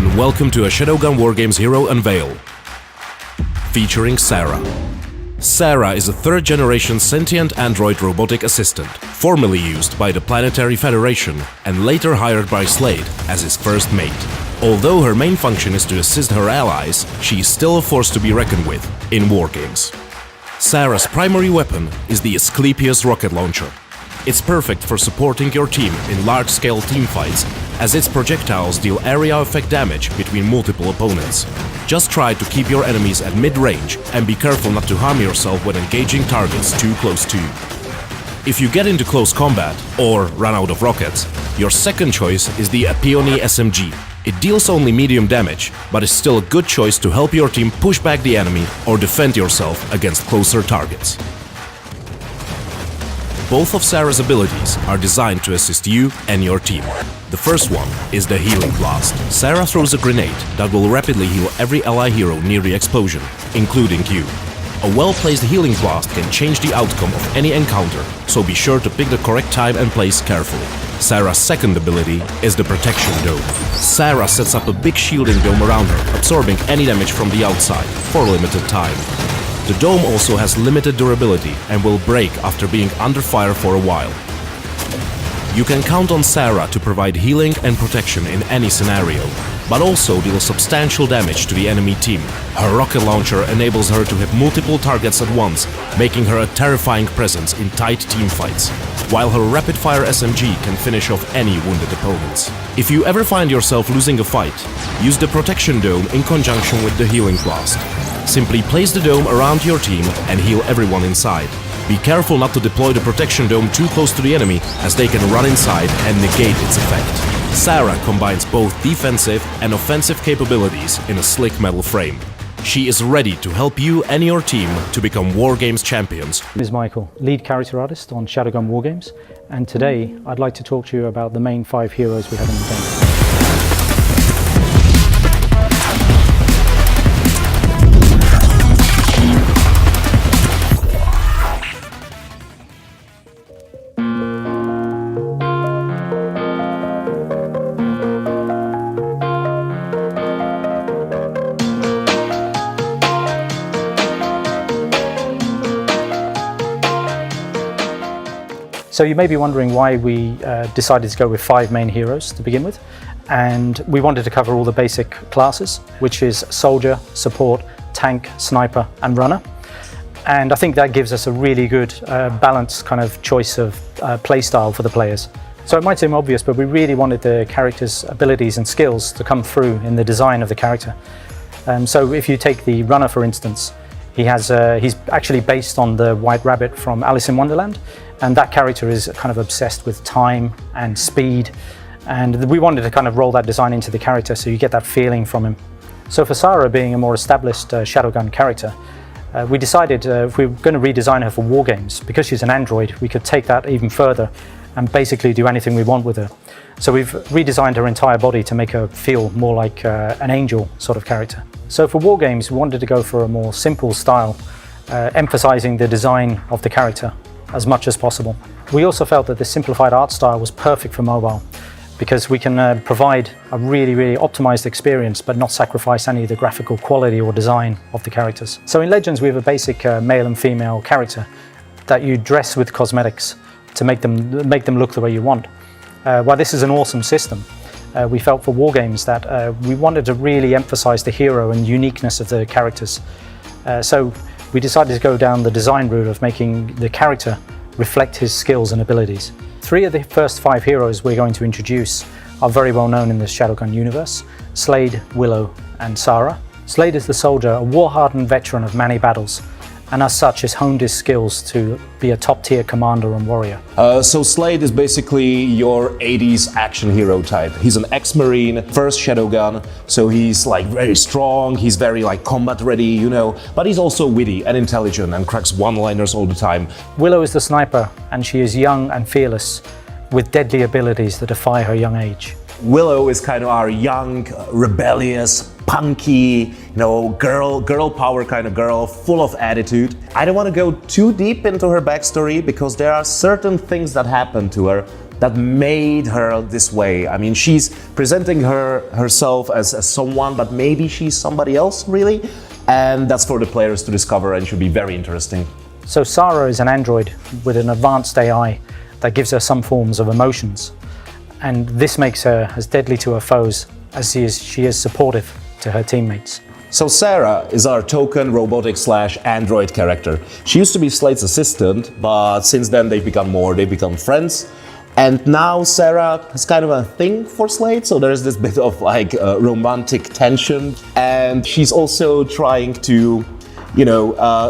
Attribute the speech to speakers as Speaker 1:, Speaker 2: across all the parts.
Speaker 1: and welcome to a Shadowgun Wargames Hero Unveil. Featuring Sara. Sara is a third-generation sentient android robotic assistant, formerly used by the Planetary Federation and later hired by Slade as his first mate. Although her main function is to assist her allies, she is still a force to be reckoned with in Wargames. Sara's primary weapon is the Asclepius rocket launcher. It's perfect for supporting your team in large-scale teamfights, as its projectiles deal area effect damage between multiple opponents. Just try to keep your enemies at mid-range and be careful not to harm yourself when engaging targets too close to you. If you get into close combat or run out of rockets, your second choice is the Apione SMG. It deals only medium damage, but is still a good choice to help your team push back the enemy or defend yourself against closer targets. Both of Sara's abilities are designed to assist you and your team. The first one is the Healing Blast. Sara throws a grenade that will rapidly heal every ally hero near the explosion, including you. A well-placed Healing Blast can change the outcome of any encounter, so be sure to pick the correct time and place carefully. Sara's second ability is the Protection Dome. Sara sets up a big shielding dome around her, absorbing any damage from the outside for a limited time. The dome also has limited durability and will break after being under fire for a while. You can count on Sara to provide healing and protection in any scenario, but also deal substantial damage to the enemy team. Her rocket launcher enables her to hit multiple targets at once, making her a terrifying presence in tight teamfights, while her rapid-fire SMG can finish off any wounded opponents. If you ever find yourself losing a fight, use the Protection Dome in conjunction with the Healing Blast. Simply place the dome around your team and heal everyone inside. Be careful not to deploy the Protection Dome too close to the enemy, as they can run inside and negate its effect. Sara combines both defensive and offensive capabilities in a slick metal frame. She is ready to help you and your team to become Wargames champions.
Speaker 2: My name is Michael, lead character artist on Shadowgun Wargames, and today I'd like to talk to you about the main 5 heroes we have in the game. So you may be wondering why we decided to go with 5 main heroes to begin with, and we wanted to cover all the basic classes, which is Soldier, Support, Tank, Sniper and Runner. And I think that gives us a really good balanced kind of choice of playstyle for the players. So it might seem obvious, but we really wanted the character's abilities and skills to come through in the design of the character. So if you take the Runner for instance, he's actually based on the White Rabbit from Alice in Wonderland. And that character is kind of obsessed with time and speed, and we wanted to kind of roll that design into the character so you get that feeling from him. So for Sara, being a more established Shadowgun character, we decided if we were going to redesign her for Wargames, because she's an android, we could take that even further and basically do anything we want with her. So we've redesigned her entire body to make her feel more like an angel sort of character. So for Wargames, we wanted to go for a more simple style, emphasizing the design of the character as much as possible. We also felt that the simplified art style was perfect for mobile, because we can provide a really optimized experience but not sacrifice any of the graphical quality or design of the characters. So in Legends we have a basic male and female character that you dress with cosmetics to make them look the way you want. While this is an awesome system, we felt for Wargames that we wanted to really emphasize the hero and uniqueness of the characters. So we decided to go down the design route of making the character reflect his skills and abilities. 3 of the first 5 heroes we're going to introduce are very well known in the Shadowgun universe: Slade, Willow and Sara. Slade is the soldier, a war-hardened veteran of many battles, and as such has honed his skills to be a top-tier commander and warrior.
Speaker 3: So Slade is basically your 80s action hero type. He's an ex-marine, first Shadowgun, so he's like very strong, he's very like combat ready, you know, but he's also witty and intelligent and cracks one-liners all the time.
Speaker 2: Willow is the sniper, and she is young and fearless, with deadly abilities that defy her young age.
Speaker 3: Willow is kind of our young, rebellious, punky, you know, girl power kind of girl, full of attitude. I don't want to go too deep into her backstory because there are certain things that happen to her that made her this way? I mean, she's presenting herself as someone, but maybe she's somebody else, really? And that's for the players to discover and should be very interesting.
Speaker 2: So Sara is an android with an advanced AI that gives her some forms of emotions. And this makes her as deadly to her foes as she is supportive to her teammates.
Speaker 3: So Sara is our token robotic/android character. She used to be Slate's assistant, but since then they've become friends. And now Sara has kind of a thing for Slate, so there's this bit of like romantic tension. And she's also trying to,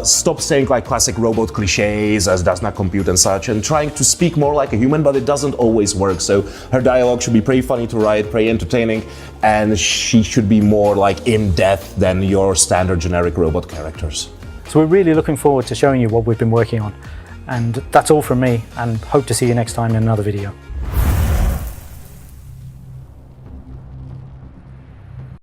Speaker 3: stop saying like classic robot cliches as does not compute and such, and trying to speak more like a human, but it doesn't always work. So her dialogue should be pretty funny to write, pretty entertaining, and she should be more like in-depth than your standard generic robot characters.
Speaker 2: So we're really looking forward to showing you what we've been working on. And that's all from me, and hope to see you next time in another video.